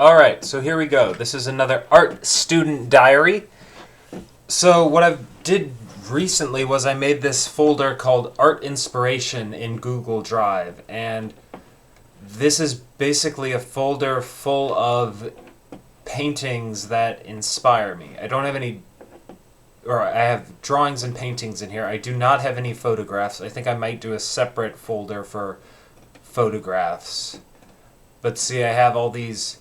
Alright, so here we go. This is another art student diary. So what I did recently was I made this folder called Art Inspiration in Google Drive, and this is basically a folder full of paintings that inspire me. I don't have any, or I have drawings and paintings in here. I do not have any photographs. I think I might do a separate folder for photographs. But see, I have all these.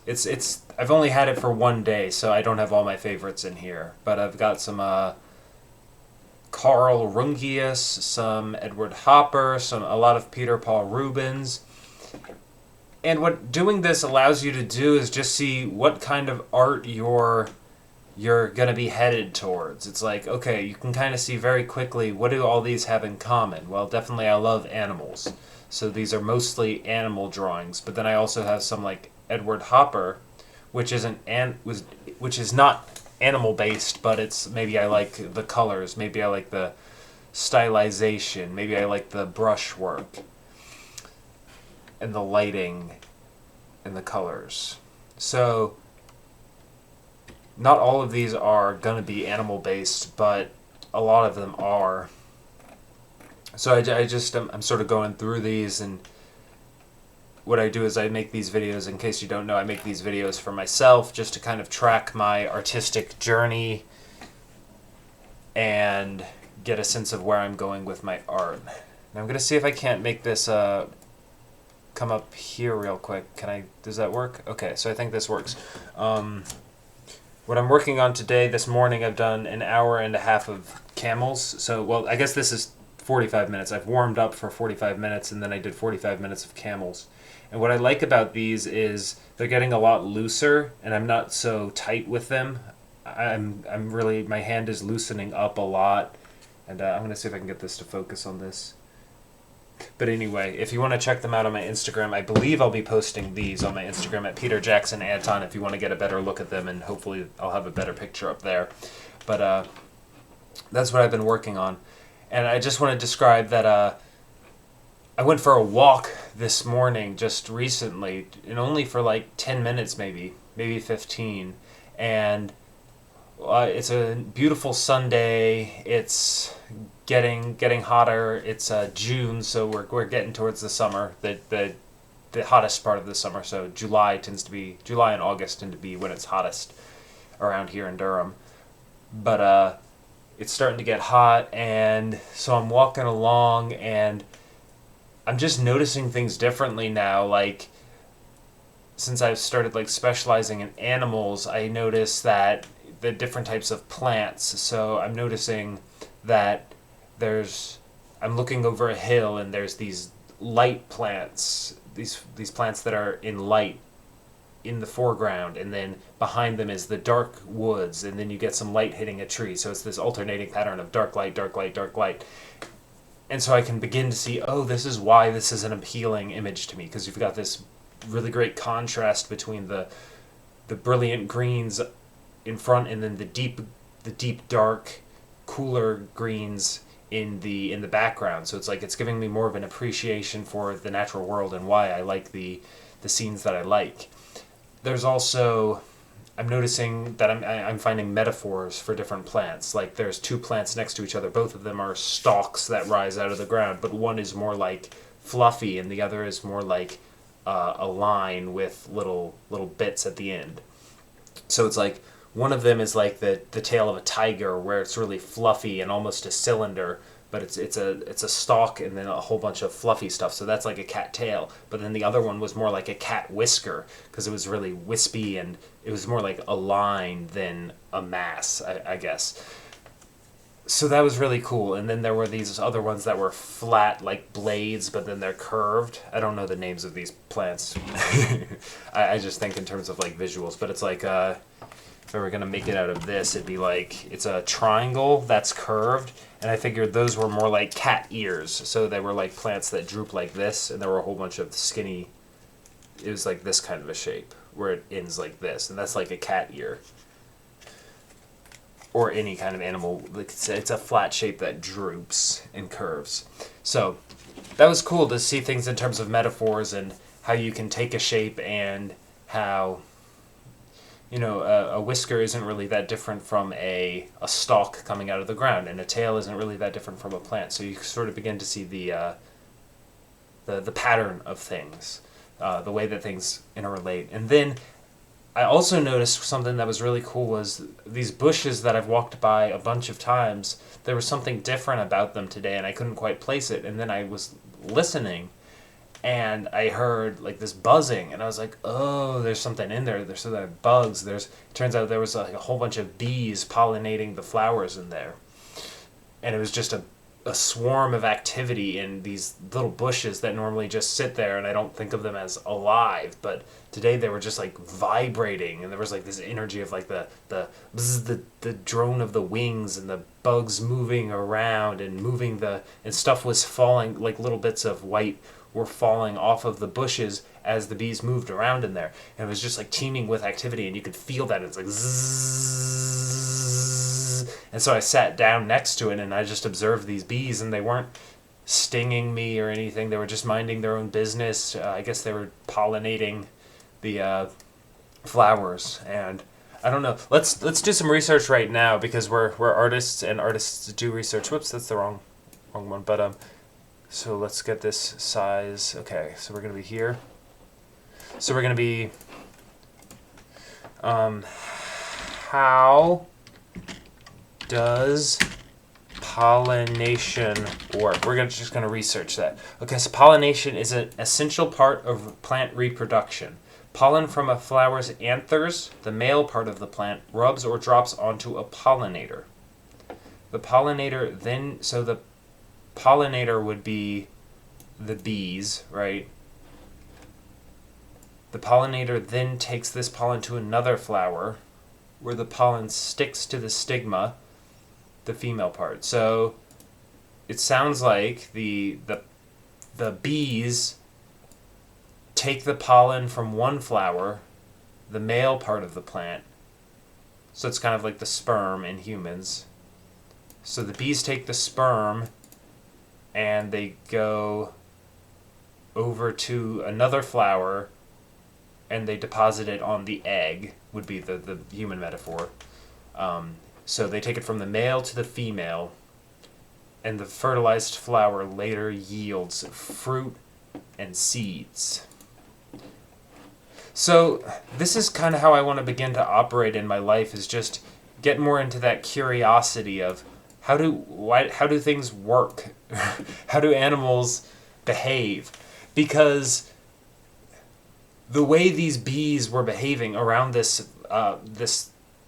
I've only had it for one day, so I don't have all my favorites in here. But I've got some Carl Rungius, some Edward Hopper, a lot of Peter Paul Rubens. And what doing this allows you to do is just see what kind of art you're gonna be headed towards. It's like, okay, you can kind of see very quickly, what do all these have in common? Well, definitely I love animals. So these are mostly animal drawings, but then I also have some like Edward Hopper, which is not animal based, but it's maybe I like the colors, maybe I like the stylization, maybe I like the brushwork and the lighting and the colors. So not all of these are going to be animal based, but a lot of them are. So I'm sort of going through these, and what I do is I make these videos. In case you don't know, I make these videos for myself just to kind of track my artistic journey and get a sense of where I'm going with my art. Now I'm going to see if I can't make this come up here real quick. Does that work? Okay, so I think this works. What I'm working on today, this morning, I've done an hour and a half of camels. So, well, I guess this is 45 minutes. I've warmed up for 45 minutes, and then I did 45 minutes of camels. And what I like about these is they're getting a lot looser, and I'm not so tight with them. My hand is loosening up a lot. And I'm going to see if I can get this to focus on this. But anyway, if you want to check them out on my Instagram, I believe I'll be posting these on my Instagram at Peter Jackson Anton if you want to get a better look at them, and hopefully I'll have a better picture up there. But that's what I've been working on. And I just want to describe that I went for a walk this morning just recently, and only for like 10 minutes maybe 15. And it's a beautiful Sunday. It's getting hotter. It's June, so we're getting towards the summer, the hottest part of the summer. So July and August tend to be when it's hottest around here in Durham. But it's starting to get hot, and so I'm walking along, and I'm just noticing things differently now. Like, since I've started like specializing in animals, I notice that the different types of plants. So I'm noticing that I'm looking over a hill, and there's these light plants, these plants that are in light in the foreground, and then behind them is the dark woods, and then you get some light hitting a tree. So it's this alternating pattern of dark light, dark light, dark light. And so I can begin to see, oh, this is why this is an appealing image to me, because you've got this really great contrast between the brilliant greens in front, and then the deep dark cooler greens in the background. So it's like it's giving me more of an appreciation for the natural world and why I like the scenes that I like. There's also, I'm noticing that I'm finding metaphors for different plants. Like there's two plants next to each other. Both of them are stalks that rise out of the ground, but one is more like fluffy and the other is more like a line with little bits at the end. So it's like one of them is like the tail of a tiger, where it's really fluffy and almost a cylinder, but it's a stalk and then a whole bunch of fluffy stuff. So that's like a cat tail. But then the other one was more like a cat whisker, because it was really wispy and it was more like a line than a mass, I guess. So that was really cool. And then there were these other ones that were flat like blades, but then they're curved. I don't know the names of these plants. I just think in terms of like visuals. But it's like if I were going to make it out of this, it'd be like, it's a triangle that's curved, and I figured those were more like cat ears. So they were like plants that droop like this, and there were a whole bunch of skinny, it was like this kind of a shape, where it ends like this, and that's like a cat ear. Or any kind of animal, it's a flat shape that droops and curves. So that was cool to see things in terms of metaphors and how you can take a shape and how a whisker isn't really that different from a stalk coming out of the ground, and a tail isn't really that different from a plant. So you sort of begin to see the pattern of things, the way that things interrelate. And then I also noticed something that was really cool was these bushes that I've walked by a bunch of times. There was something different about them today, and I couldn't quite place it. And then I was listening, and I heard like this buzzing, and I was like, "Oh, there's something in there. There's something like bugs." Turns out there was like a whole bunch of bees pollinating the flowers in there, and it was just a swarm of activity in these little bushes that normally just sit there, and I don't think of them as alive, but today they were just like vibrating, and there was like this energy of like the bzz, the drone of the wings, and the bugs moving around and and stuff was falling, like little bits of white were falling off of the bushes as the bees moved around in there, and it was just like teeming with activity, and you could feel that it's like zzz. And so I sat down next to it, and I just observed these bees, and they weren't stinging me or anything. They were just minding their own business. I guess they were pollinating the flowers, and I don't know. Let's do some research right now, because we're artists, and artists do research. Whoops, that's the wrong one. But so let's get this size. Okay, so we're gonna be here. So we're gonna be how does pollination work? We're just gonna research that. Okay, so pollination is an essential part of plant reproduction. Pollen from a flower's anthers, the male part of the plant, rubs or drops onto a pollinator. The pollinator would be the bees, right? The pollinator then takes this pollen to another flower, where the pollen sticks to the stigma, the female part. So it sounds like the bees take the pollen from one flower, the male part of the plant. So it's kind of like the sperm in humans. So the bees take the sperm and they go over to another flower and they deposit it on the egg, would be the human metaphor. So they take it from the male to the female, and the fertilized flower later yields fruit and seeds. So this is kind of how I want to begin to operate in my life, is just get more into that curiosity of how do things work? How do animals behave? Because the way these bees were behaving around this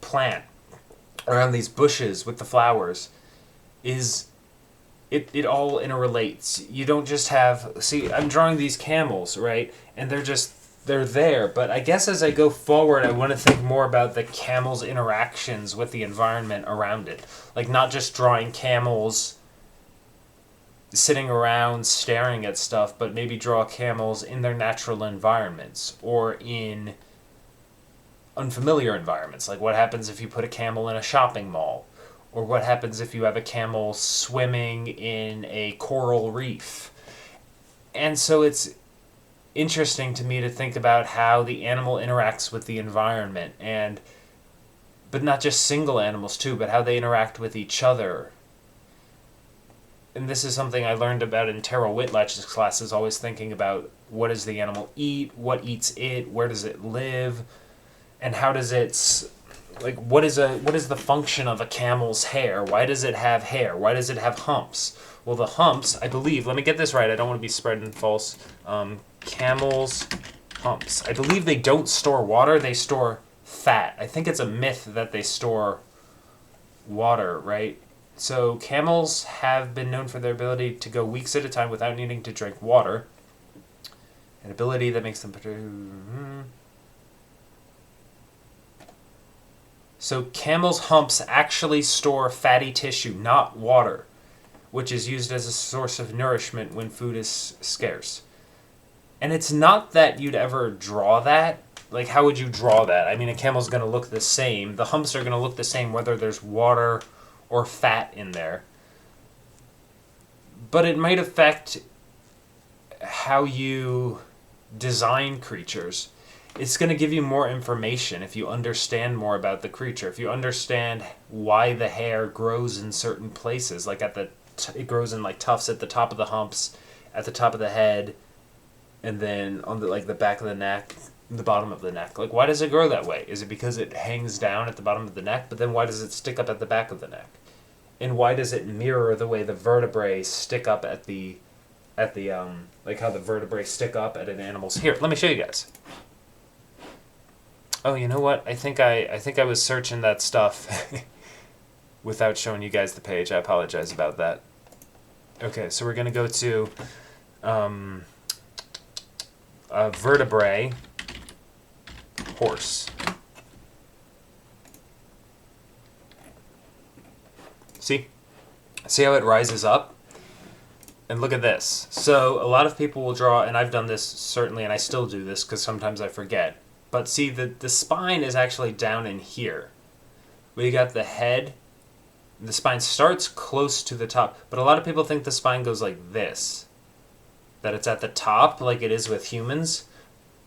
plant, around these bushes with the flowers, is it all interrelates. You don't just have, see, I'm drawing these camels, right? And they're there, but I guess as I go forward, I want to think more about the camel's interactions with the environment around it. Like, not just drawing camels sitting around staring at stuff, but maybe draw camels in their natural environments, or in unfamiliar environments. Like, what happens if you put a camel in a shopping mall? Or what happens if you have a camel swimming in a coral reef? And so it's interesting to me to think about how the animal interacts with the environment, but not just single animals too, but how they interact with each other. And this is something I learned about in Terrell Whitlatch's classes, always thinking about what does the animal eat, what eats it, where does it live, and how does what is the function of a camel's hair? Why does it have hair? Why does it have humps? Well, the humps, I believe, let me get this right, I don't want to be spreading false. Camels' humps, I believe they don't store water, they store fat. I think it's a myth that they store water, right? So camels have been known for their ability to go weeks at a time without needing to drink water, an ability that makes them... So camels' humps actually store fatty tissue, not water, which is used as a source of nourishment when food is scarce. And it's not that you'd ever draw that. Like, how would you draw that? I mean, a camel's going to look the same. The humps are going to look the same whether there's water or fat in there. But it might affect how you design creatures. it's going to give you more information if you understand more about the creature. If you understand why the hair grows in certain places, like it grows in like tufts at the top of the humps, at the top of the head, and then on the back of the neck, the bottom of the neck. Like, why does it grow that way? Is it because it hangs down at the bottom of the neck? But then why does it stick up at the back of the neck? And why does it mirror the way the vertebrae stick up at the like how the vertebrae stick up at an animal's? Here, let me show you guys. Oh, you know what? I think I was searching that stuff without showing you guys the page. I apologize about that. Okay, so we're gonna go to vertebrae horse. See how it rises up? And look at this. So a lot of people will draw, and I've done this certainly, and I still do this because sometimes I forget. But see, the spine is actually down in here. We got the head. The spine starts close to the top, but a lot of people think the spine goes like this. That it's at the top, like it is with humans,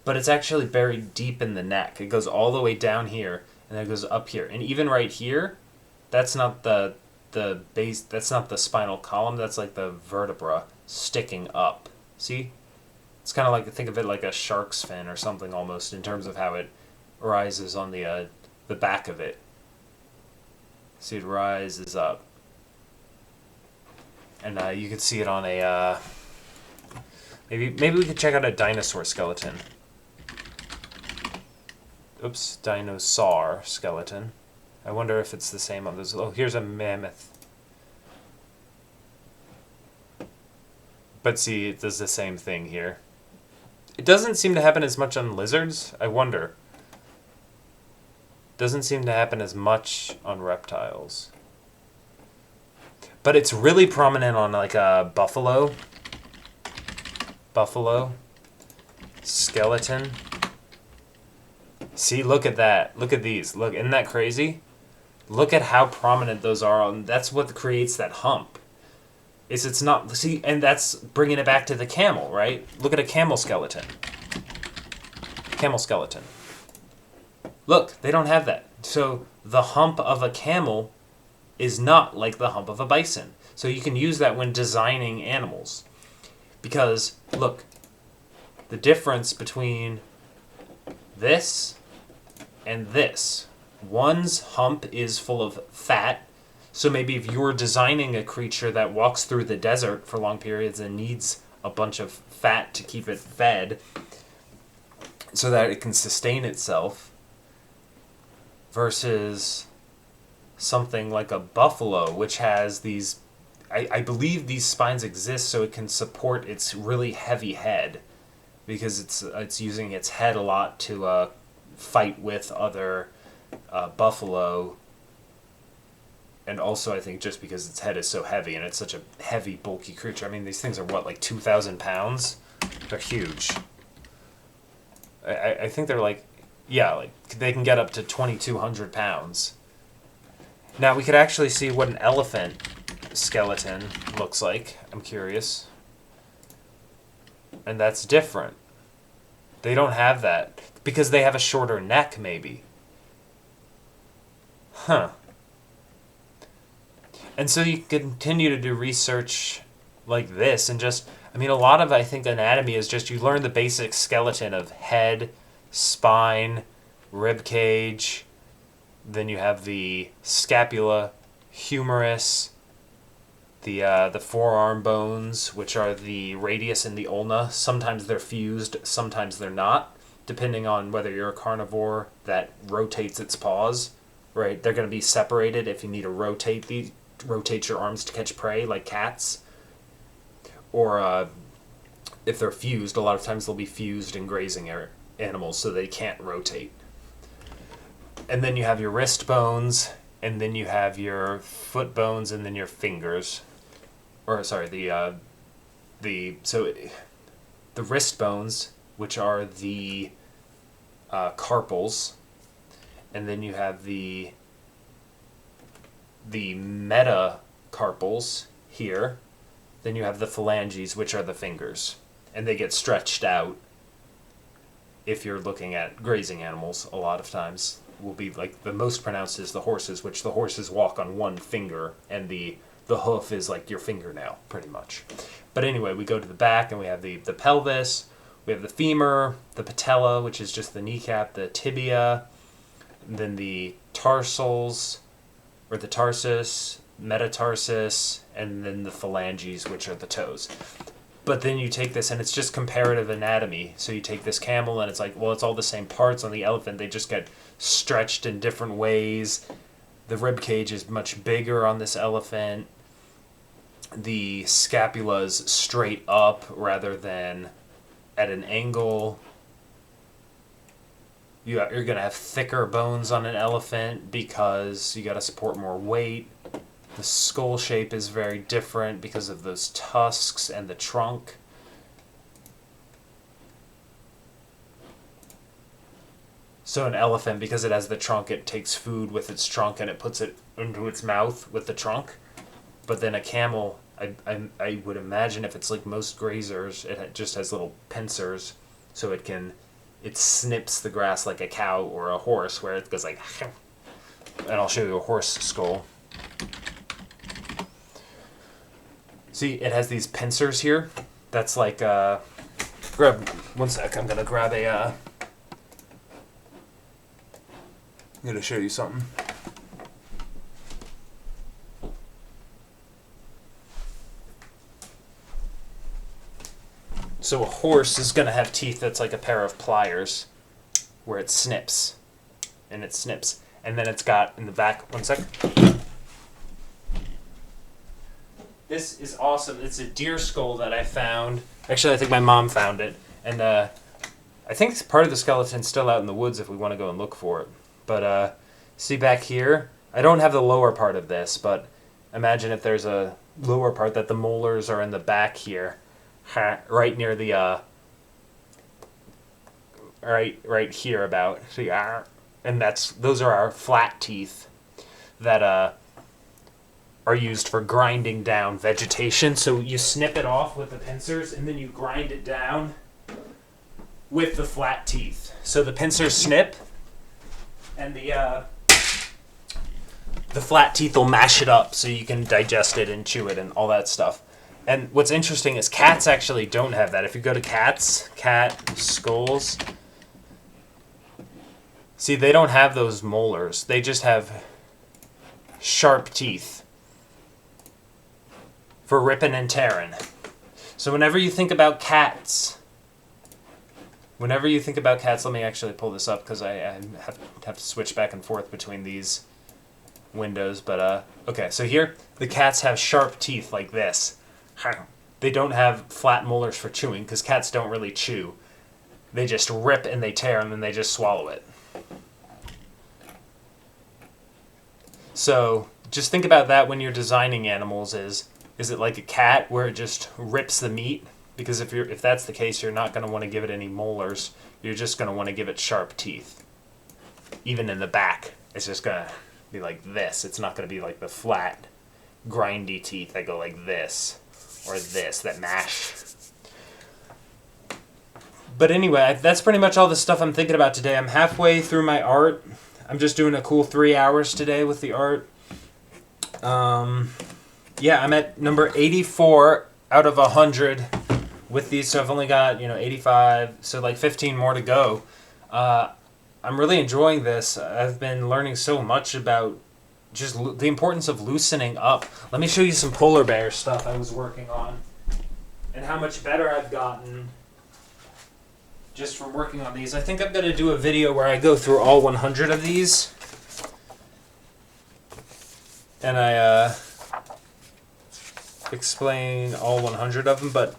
but it's actually buried deep in the neck. It goes all the way down here, and then it goes up here. And even right here, that's not the base, that's not the spinal column, that's like the vertebra sticking up. See? It's kind of like, think of it like a shark's fin or something almost, in terms of how it rises on the back of it. See, it rises up. And you can see it on a, maybe we could check out a dinosaur skeleton. Oops, dinosaur skeleton. I wonder if it's the same on those. Oh, here's a mammoth. But see, it does the same thing here. It doesn't seem to happen as much on lizards. I wonder. Doesn't seem to happen as much on reptiles. But it's really prominent on like a buffalo skeleton. See, look at that. Look at these. Look, isn't that crazy? Look at how prominent those are. That's what creates that hump. It's not, see, and that's bringing it back to the camel, right? Look at a camel skeleton. Camel skeleton. Look, they don't have that. So the hump of a camel is not like the hump of a bison. So you can use that when designing animals. Because, look, the difference between this and this. One's hump is full of fat. So maybe if you were designing a creature that walks through the desert for long periods and needs a bunch of fat to keep it fed so that it can sustain itself, versus something like a buffalo, which has these, I believe these spines exist so it can support its really heavy head, because it's using its head a lot to fight with other buffalo. And also, I think just because its head is so heavy and it's such a heavy, bulky creature. I mean, these things are what, like 2,000 pounds? They're huge. I think they're like, yeah, like they can get up to 2,200 pounds. Now, we could actually see what an elephant skeleton looks like. I'm curious. And that's different. They don't have that because they have a shorter neck, maybe. Huh. And so you continue to do research like this and just, I mean, a lot of, I think, anatomy is just you learn the basic skeleton of head, spine, rib cage, then you have the scapula, humerus, the forearm bones, which are the radius and the ulna. Sometimes they're fused, sometimes they're not, depending on whether you're a carnivore that rotates its paws, right? They're going to be separated if you need to rotate your arms to catch prey, like cats. Or if they're fused, a lot of times they'll be fused in grazing animals, so they can't rotate. And then you have your wrist bones, and then you have your foot bones, and then your fingers. Or sorry, the wrist bones, which are the carpals, and then you have the metacarpals here. Then you have the phalanges, which are the fingers, and they get stretched out. if you're looking at grazing animals, a lot of times will be like the most pronounced is the horses, which the horses walk on one finger, and the hoof is like your fingernail, pretty much. But anyway, we go to the back, and we have the pelvis, we have the femur, the patella, which is just the kneecap, the tibia, and then the tarsals, or the tarsus, metatarsus, and then the phalanges, which are the toes. But then you take this, and it's just comparative anatomy. So you take this camel, and it's like, well, it's all the same parts on the elephant. They just get stretched in different ways. The rib cage is much bigger on this elephant. The scapula is straight up rather than at an angle. You're going to have thicker bones on an elephant because you got to support more weight. The skull shape is very different because of those tusks and the trunk. So an elephant, because it has the trunk, it takes food with its trunk and it puts it into its mouth with the trunk. But then a camel, I would imagine if it's like most grazers, it just has little pincers, so it snips the grass like a cow or a horse, where it goes like, and I'll show you a horse skull. See, it has these pincers here. That's like, grab, one sec, I'm gonna grab I'm gonna show you something. So a horse is gonna have teeth that's like a pair of pliers, where it snips, and it snips. And then it's got in the back, one sec. This is awesome. It's a deer skull that I found. Actually, I think my mom found it. And I think part of the skeleton's still out in the woods if we want to go and look for it. But see back here? I don't have the lower part of this, but imagine if there's a lower part that the molars are in the back here. Right near the, right here about. See, and those are our flat teeth that, are used for grinding down vegetation. So you snip it off with the pincers, and then you grind it down with the flat teeth. So the pincers snip, and the flat teeth will mash it up so you can digest it and chew it and all that stuff. And what's interesting is cats actually don't have that. If you go to cat skulls, see, they don't have those molars. They just have sharp teeth for ripping and tearing. So whenever you think about cats, let me actually pull this up because I have to switch back and forth between these windows. But okay, so here the cats have sharp teeth like this. They don't have flat molars for chewing because cats don't really chew. They just rip and they tear, and then they just swallow it. So just think about that when you're designing animals. Is it like a cat where it just rips the meat? Because if that's the case, you're not going to want to give it any molars. You're just going to want to give it sharp teeth. Even in the back, it's just going to be like this. It's not going to be like the flat, grindy teeth that go like this or this that mash. But anyway, that's pretty much all the stuff I'm thinking about today. I'm halfway through my art. I'm just doing a cool 3 hours today with the art. Yeah, I'm at number 84 out of 100 with these, so I've only got, 85, so like 15 more to go. I'm really enjoying this. I've been learning so much about just the importance of loosening up. Let me show you some polar bear stuff I was working on and how much better I've gotten just from working on these. I think I'm going to do a video where I go through all 100 of these. And I explain all 100 of them,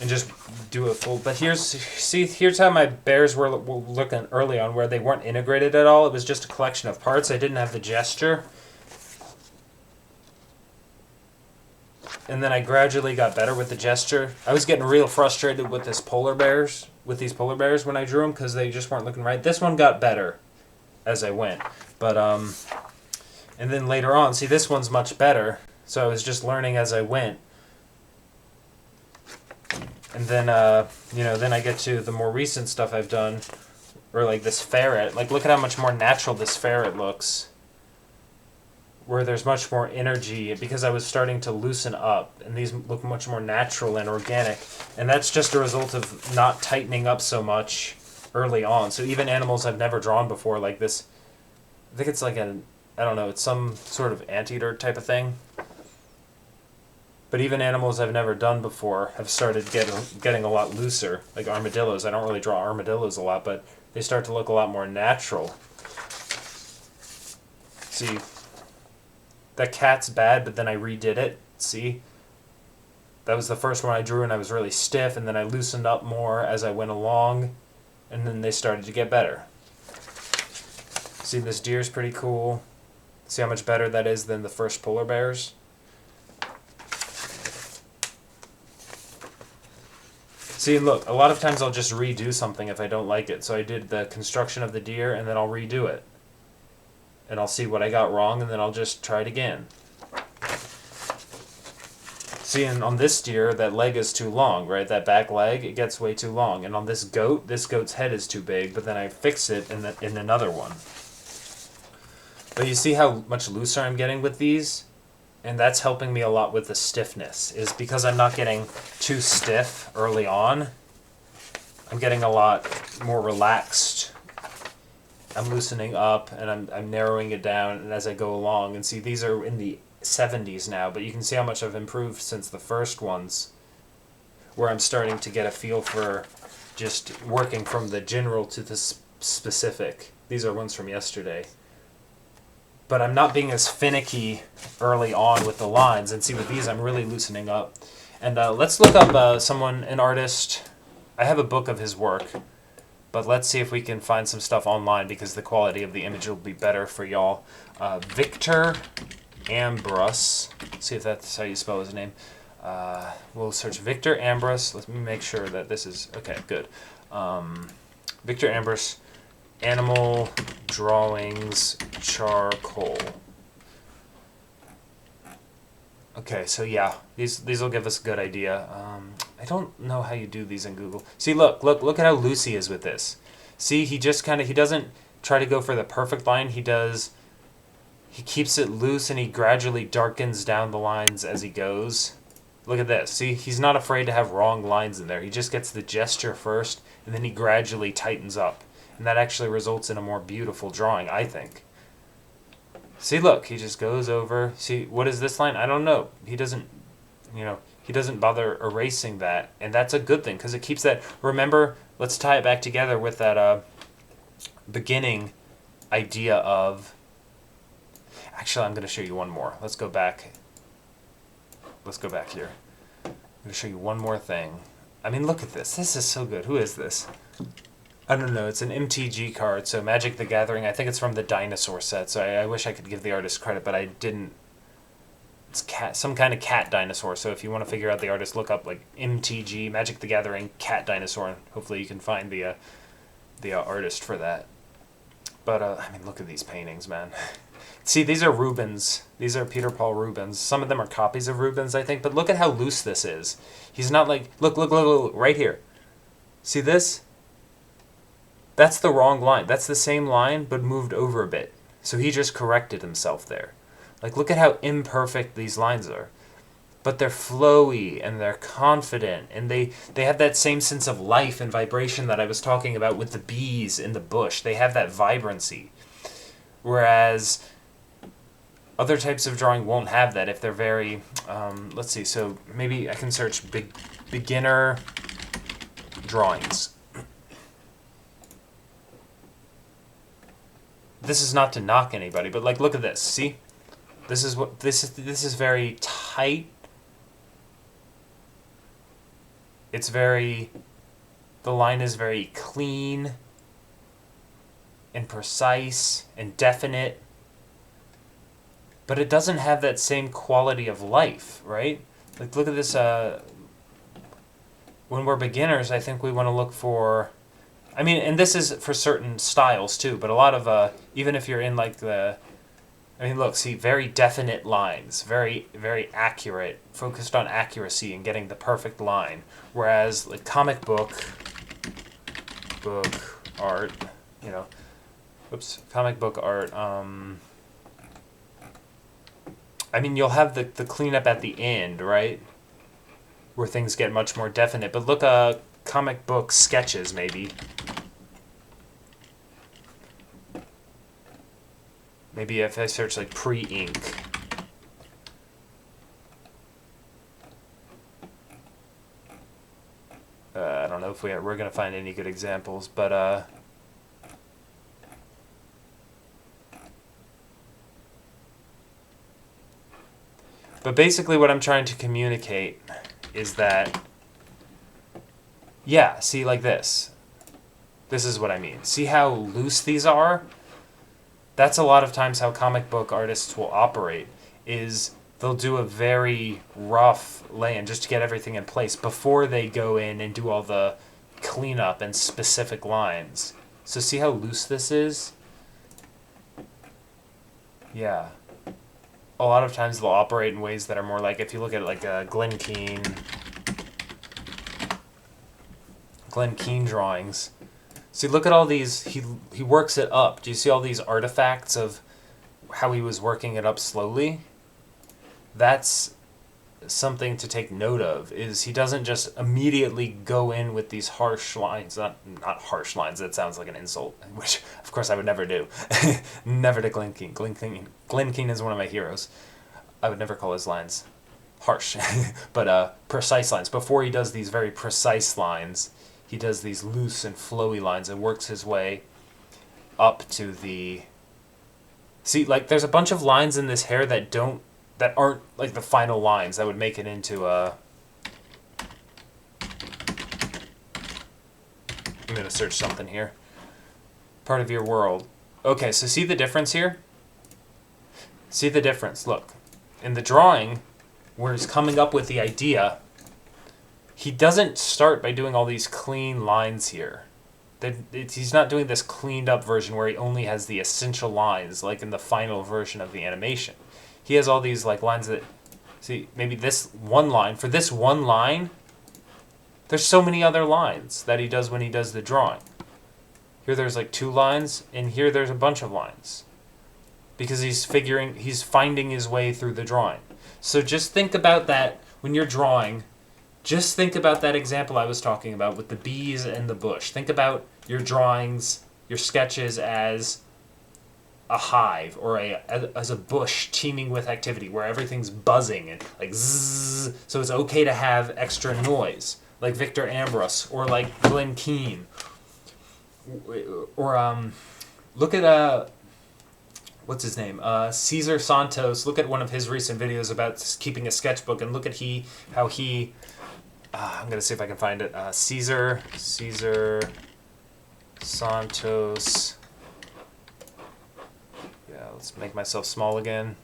and just do a full. But here's how my bears were looking early on, where they weren't integrated at all. It was just a collection of parts. I didn't have the gesture. And then I gradually got better with the gesture. I was getting real frustrated with these polar bears when I drew them because they just weren't looking right. This one got better as I went. But and then later on, see, this one's much better. So I was just learning as I went. And then, then I get to the more recent stuff I've done, or like this ferret. Like, look at how much more natural this ferret looks. Where there's much more energy because I was starting to loosen up, and these look much more natural and organic. And that's just a result of not tightening up so much early on. So even animals I've never drawn before, like this, I think it's like I don't know, it's some sort of anteater type of thing. But even animals I've never done before have started getting a lot looser, like armadillos. I don't really draw armadillos a lot, but they start to look a lot more natural. See, that cat's bad, but then I redid it. See? That was the first one I drew, and I was really stiff, and then I loosened up more as I went along, and then they started to get better. See, this deer's pretty cool. See how much better that is than the first polar bears? See, look, a lot of times I'll just redo something if I don't like it. So I did the construction of the deer, and then I'll redo it. And I'll see what I got wrong, and then I'll just try it again. See, and on this deer, that leg is too long, right? That back leg, it gets way too long. And on this goat's head is too big, but then I fix it in another one. But you see how much looser I'm getting with these? And that's helping me a lot with the stiffness, is because I'm not getting too stiff early on. I'm getting a lot more relaxed. I'm loosening up, and I'm narrowing it down, and as I go along, and see, these are in the 70s now, but you can see how much I've improved since the first ones, where I'm starting to get a feel for just working from the general to the specific. These are ones from yesterday. But I'm not being as finicky early on with the lines, and see, with these I'm really loosening up. And let's look up an artist. I have a book of his work. But let's see if we can find some stuff online, because the quality of the image will be better for y'all. Victor Ambrus. See if that's how you spell his name. We'll search Victor Ambrus. Let me make sure that this is... Okay, good. Victor Ambrus, Animal Drawings Charcoal. Okay, so yeah, these will give us a good idea. I don't know how you do these in Google. See, look at how loose he is with this. See, he just he doesn't try to go for the perfect line. He keeps it loose, and he gradually darkens down the lines as he goes. Look at this. See, he's not afraid to have wrong lines in there. He just gets the gesture first, and then he gradually tightens up. And that actually results in a more beautiful drawing, I think. See, look, he just goes over. See, what is this line? I don't know. He doesn't bother erasing that. And that's a good thing, because it keeps that. Remember, let's tie it back together with that beginning idea of... Actually, I'm going to show you one more. Let's go back. Let's go back here. I'm going to show you one more thing. I mean, look at this. This is so good. Who is this? I don't know. It's an MTG card. So Magic the Gathering. I think it's from the dinosaur set. So I wish I could give the artist credit, but I didn't. It's some kind of cat dinosaur. So if you want to figure out the artist, look up like MTG, Magic the Gathering, cat dinosaur, and hopefully you can find the artist for that. But I mean, look at these paintings, man. See, these are Rubens. These are Peter Paul Rubens. Some of them are copies of Rubens, I think. But look at how loose this is. He's not like... Look, right here. See this? That's the wrong line. That's the same line, but moved over a bit. So he just corrected himself there. Like, look at how imperfect these lines are. But they're flowy, and they're confident, and they have that same sense of life and vibration that I was talking about with the bees in the bush. They have that vibrancy. Whereas other types of drawing won't have that if they're very... let's see, so maybe I can search beginner drawings. This is not to knock anybody, but like, look at this. See, this is very tight. It's very, the line is very clean and precise and definite, but it doesn't have that same quality of life, right? Like, look at this. When we're beginners, I think we want to look for... and this is for certain styles too, but a lot of, even if you're in like the I mean, look, see, very definite lines, very, very accurate, focused on accuracy and getting the perfect line. Whereas, like, book art, you know, comic book art, I mean, you'll have the cleanup at the end, right? Where things get much more definite. But look, comic book sketches, maybe. Maybe if I search, like, pre-ink. I don't know if we're going to find any good examples, but, but basically what I'm trying to communicate is that, yeah, see, like this. This is what I mean. See how loose these are? That's a lot of times how comic book artists will operate, is they'll do a very rough lay-in just to get everything in place before they go in and do all the cleanup and specific lines. So see how loose this is? Yeah. A lot of times they'll operate in ways that are more like, if you look at like Glen Keane drawings. See, look at all these, he works it up. Do you see all these artifacts of how he was working it up slowly? That's something to take note of, is he doesn't just immediately go in with these harsh lines. Not harsh lines, that sounds like an insult, which of course I would never do. Never to Glen Keane. Glen Keane is one of my heroes. I would never call his lines harsh, but precise lines. Before he does these very precise lines, he does these loose and flowy lines and works his way up to the... See, like, there's a bunch of lines in this hair that aren't, like, the final lines that would make it into a... I'm going to search something here. Part of your world. Okay, so see the difference here? See the difference. Look. In the drawing, where he's coming up with the idea... He doesn't start by doing all these clean lines here. He's not doing this cleaned up version where he only has the essential lines, like in the final version of the animation. He has all these like lines that, see, maybe this one line, for this one line, there's so many other lines that he does when he does the drawing. Here there's like 2 lines, and here there's a bunch of lines. Because he's finding his way through the drawing. So just think about that when you're drawing. Just think about that example I was talking about with the bees and the bush. Think about your drawings, your sketches as a hive or as a bush teeming with activity where everything's buzzing and like zzz. So it's okay to have extra noise, like Victor Ambros or like Glen Keane. Or look at what's his name? Cesar Santos. Look at one of his recent videos about keeping a sketchbook and look at how he I'm going to see if I can find it. Cesar Santos. Yeah, let's make myself small again.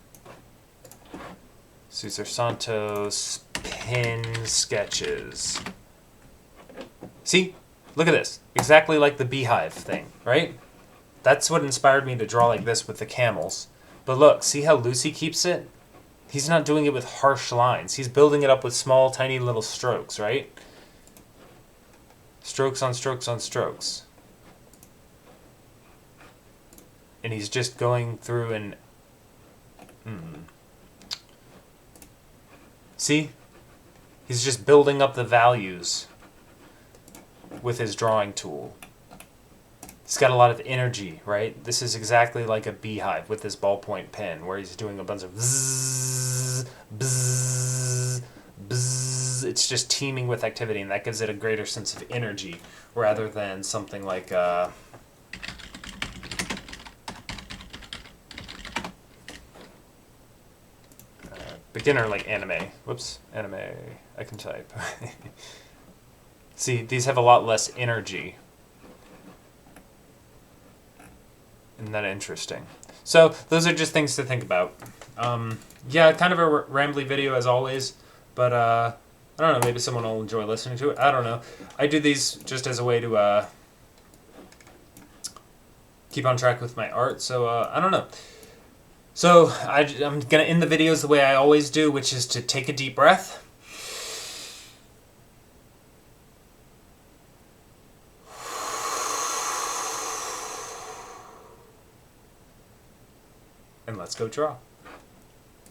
Cesar Santos pin sketches. See? Look at this. Exactly like the beehive thing, right? That's what inspired me to draw like this with the camels. But look, see how loose he keeps it? He's not doing it with harsh lines. He's building it up with small, tiny little strokes, right? Strokes on strokes on strokes. And he's just going through and... See? He's just building up the values with his drawing tool. He's got a lot of energy, right? This is exactly like a beehive with this ballpoint pen, where he's doing a bunch of bzzz, bzzz, bzzz. It's just teeming with activity, and that gives it a greater sense of energy, rather than something like beginner like anime. Whoops, anime. I can type. See, these have a lot less energy. Isn't that interesting? So those are just things to think about. Yeah, kind of a rambly video as always, but I don't know, maybe someone will enjoy listening to it. I don't know. I do these just as a way to keep on track with my art, so I don't know. So I'm going to end the videos the way I always do, which is to take a deep breath. And let's go draw.